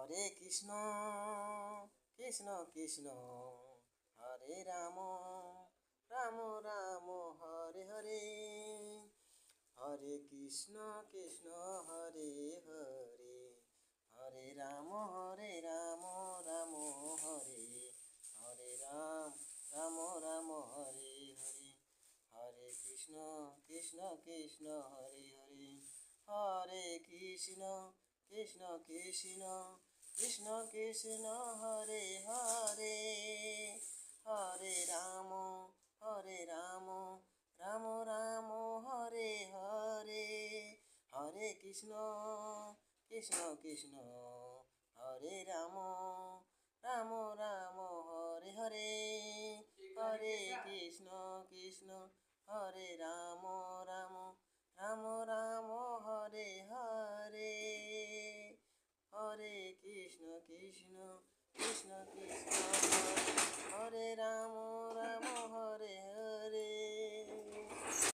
Hare Krishna Krishna Krishna Hare Ram Ram Ram Hare Hare Hare Krishna Krishna Hare Hare Hare Ram Ram Hare Hare Ram Ram Hare Hare Hare Krishna Krishna Krishna Hare Hare Hare Krishna Krishna Krishna Krishna Krishna Hare Hare Hare Ram Ram Ram Hare Hare Hare Krishna Krishna Krishna Hare Ram Ram Hare Hare Hare Krishna Krishna Hare Ram Ram Hare Hare Hare Krishna Krishna Krishna